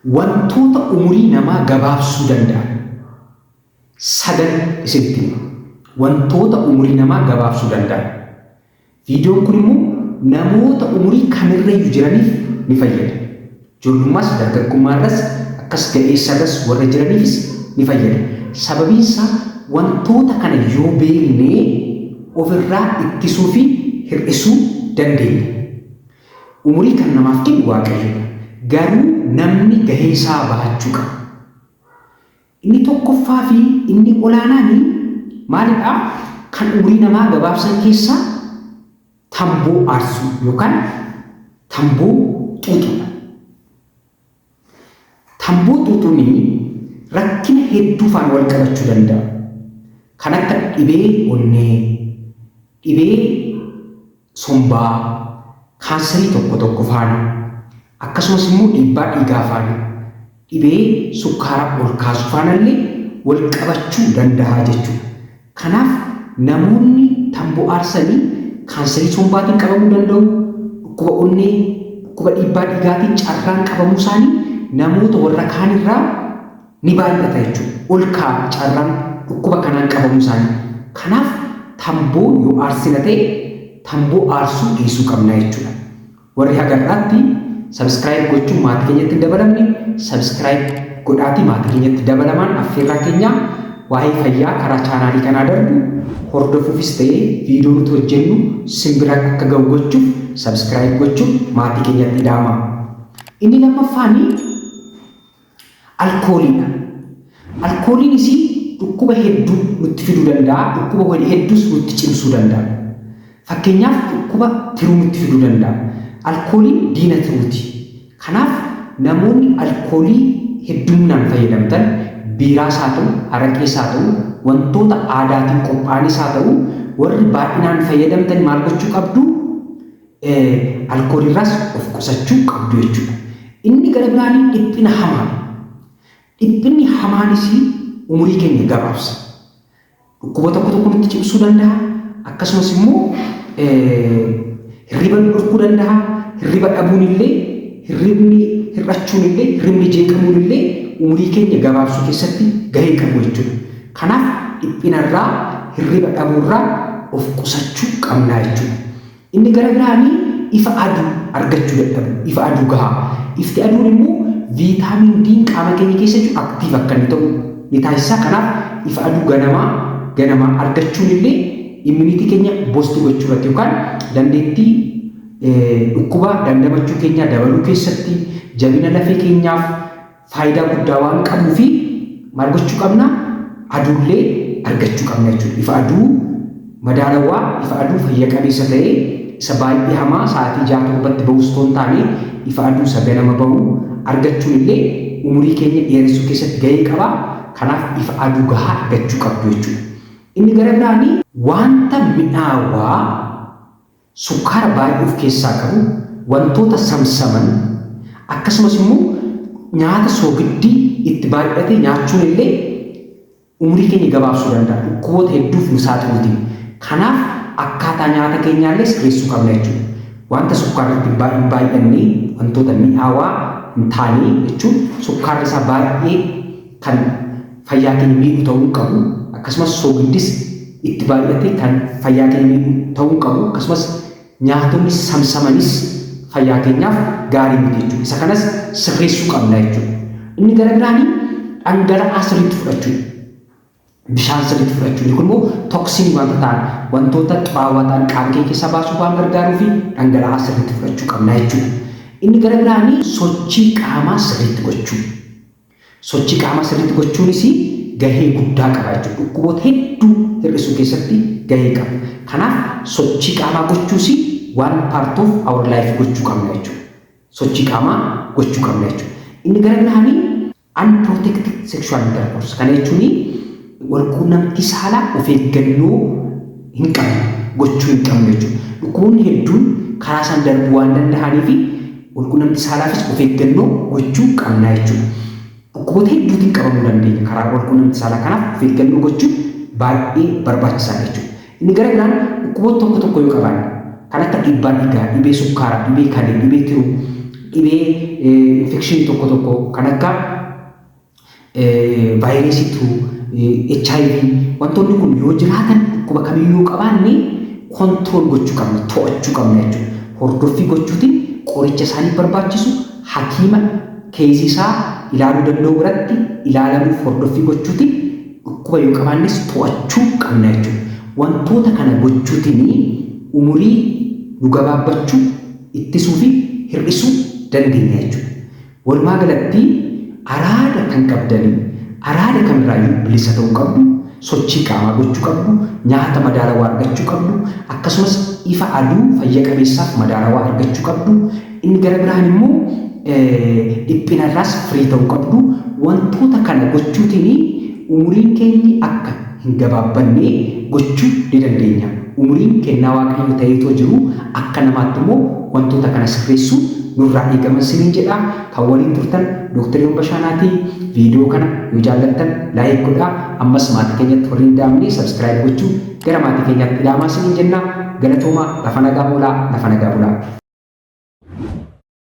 wantoota umurii namaa gabaabsuu danda'an sagal isinitti hima. Wantoota umurii namaa gabaabsuu danda'an. Viidiyoon kun immoo namoota umurii kamirrayyuu jiraniif ni fayyada. Ijoollummaas dargaggummaarras akkas ga'eessarras warra jiraniifis ni fayyada. Sababiin isaa wantoota kana yoo beeknee ofirraa ittisuu fi hir'isuu dandeenya. Umurii kan namaaf kennu Waaqayyoodha. Garuu namni gahee isaa bahachuu qaba. Inni tokkoffaa fi inni olaanaani maalidhaa? Kan umurii namaa gabaabsan keessaa tamboo aarsuu yookaan tamboo xuuxuudha. Tamboo xuuxuun rakkina hedduu faana wal qabachuu danda'a. Kan akka dhibee onnee, dhibee sombaa, kaansarii tokko faana, akkasumas immoo dhiibbaa dhiigaa faana, dhibee sukkaaraa ol kaasu faana illee wal qabachuu danda'a jechuudha. Kanaaf namoonni tamboo aarsanii kaansarii sombaatiin qabamuu danda'u, dhukkuba onnee, dhukkuba dhiibbaa dhiigaatiin carraan qabamuu isaanii namoota warra kaanirraa ni baay'ata jechuudha. Ol ka'a carraan dhukkuba kanaan qabamuu isaanii. Kanaaf tamboo yoo aarsina ta'e tamboo aarsuu dhiisuu qabna jechuudha. Warri hagarraatti subscribe gochuun maatii keenyatti hin dabalamne subscribe godhaatii maatii keenyatti dabalamaan affeerraa keenya waa'ee fayyaa karaa chaanaalii kanaa darbu hordofuufis ta'ee viidiyoo nuti hojjennu simbira akka ga'u gochuuf subscribe gochuun maatii keenyatti daama. Inni lammaffaanii alkooliidha. Alkooliin isii dhukkuba hedduu nutti fiduu danda'a, dhukkuba hedduus nutti cimsuu danda'a. Fakkeenyaaf dhukkuba tiruu nutti fiduu danda'a. Alkooliin diina tiruuti. Kanaaf namoonni alkoolii hedduminaan fayyadamtan biiraas haa ta'u, araqees haa ta'u, wantoota aadaatiin qophaa'anis haa ta'u, warri baay'inaan fayyadamtan maal gochuu qabdu? Alkooliirraas of qusachuu qabdu jechuudha. Inni gara biraanii dhiphina hamaa. Dhiphinni hamaanis umurii keenya gabaabsa. Dhukkuba tokko nutti cimsuu danda'a. Akkasumas immoo hirriba dhorkuu danda'a. Hirriba dhabuun illee, hirribni hir'achuun illee, hirribni jeeqamuun illee umurii keenya gabaabsuu keessatti gahee qabu jechuudha. Kanaaf dhiphinarraa, hirriba dhabuurraa of qusachuu qabnaa jechuudha. Inni gara biraanii ifa aduu argachuu dadhabu. Ifa aduu gahaa. Ifti aduun immoo viitaamin D qaama keenya keessa jiru aktiif akka inni ta'u ni taasisa. Kanaaf ifa aduu ganamaa argachuun illee immuniitii keenya boostuu gochuu irratti yookaan dandeettii dhukkuba dandamachuu keenya dabaluu keessatti jabina lafee keenyaaf faayidaa guddaa waan qabuu fi maal gochuu qabna? Aduullee argachuu qabna jechuudha. Ifa aduu madaalawaa, ifa aduu fayya qabeessa ta'ee isa baay'ee hamaa sa'aatii 6-7 bahuu osoo hin taane ifa aduu isa ganama bahuu argachuun illee umurii keenya dheeressuu keessatti gahee qaba. Kanaaf ifa aduu gahaa argachuu qabdu jechuudha. Inni gara biraanii wanta mi'aawaa sukkaara baay'ee of keessaa qabu, wantoota samsaman, akkasumas immoo nyaata soogiddii itti baay'ate nyaachuun illee umurii keenya gabaabsuu danda'a. Dhukkuboota hedduuf nu saaxiluutiin. Kanaaf akkaataa nyaata keenyaallee sirreessuu qabna jechuudha. Wanta sukkaarratti hin baay'annee wantoota mi'aawaa hin taane jechuun sukkaarri isaa baay'ee kan fayyaa keenya miidhu ta'uu qabu. Akkasumas soogiddis itti baay'ate kan fayyaa keenya miidhu ta'uu qabu. Akkasumas nyaatonni samsamanis fayyaa keenyaaf gaarii miti jechuudha. Isa kanas sirreessuu qabna jechuudha. Inni gara biraanii dhangala'aa sirriitti fudhachuu. Bishaan sirriitti fudhachuu. Kun immoo toksinii wanta ta'an wantoota xuraawaa ta'an qaama keenya keessaa baasuu waan gargaaruu fi dhangala'aa sirriitti fudhachuu qabna jechuudha. Inni gara biraanii sochii qaamaa sirriitti gochuu. Sochii qaamaa sirriitti gochuunis gahee guddaa qaba jechuudha. Dhukkuboota hedduu hir'isuu keessatti gahee qaba. Kanaaf sochii qaamaa gochuus waan part of our life gochuu qabna jechuudha. Sochii qaamaa gochuu qabna jechuudha. Inni gara biraanii unprotected sexual intercourse. Kana jechuun walquunnamtii saalaa of eeggannoo hin qabne gochuu hin qabne jechuudha. Dhukkuboonni hedduun karaa isaan darbuu waan danda'anii fi walquunnamtii saalaafis of eeggannoo gochuu qabna jechuudha. Dhukkuboota hedduutiin qabamuu dandeenya karaa walquunnamtii saalaa. Kanaaf of eeggannoo gochuun baay'ee barbaachisaadha jechuudha. Inni gara biraan dhukkuboota tokko yoo qabaanne kan akka dhiibbaa dhiigaa, dhibee sukkaaraa, dhibee kalee, dhibee tiruu, dhibee infekshinii tokko kan akka vaayirasiitu HIV wantoonni kun yoo jiraatan dhukkuba kamiyyuu qabaanne kontirool gochuu qabna, to'achuu qabna jechuudha. Hordoffii gochuutiin qoricha isaanii barbaachisu hakiima keezii isaa ilaaluu danda'u biratti ilaalamuuf hordoffii gochuutiin dhukkuba yoo qabaannes to'achuu qabna jechuudha. Wantoota kana gochuutiin umurii nu gabaabbachuu ittisuu fi hir'isuu dandeenya jechuudha. Walumaa galatti araada kan qabdanii araada kamirraayyuu bilisa ta'uu qabdu, sochii qaamaa gochuu qabdu, nyaata madaalawaa argachuu qabdu, akkasumas ifa aduu fayya qabeessaaf madaalawaa argachuu qabdu. Inni gara biraan immoo dhiphinarraas firii ta'uu qabdu. Wantoota kana gochuutiin umuriin keenya akka hin gabaabbanne gochuu ni dandeenya. Umuriin kennaa Waaqayyo ta'eetoo jiru akka namaatti immoo wantoota kana sirreessuu nurraa eegaman siniin jedha. Kan waliin turtan Dr. Yoon Bashaanaati. Viidiyoo kana yoo jaallattan laayik godhaa. Ammas maatii keenyatti warri hin daamne sabskiraayib gochuu gara maatii keenyaatti ilaamaa siniin jenna. Galatoomaa lafa nagaa bulaa.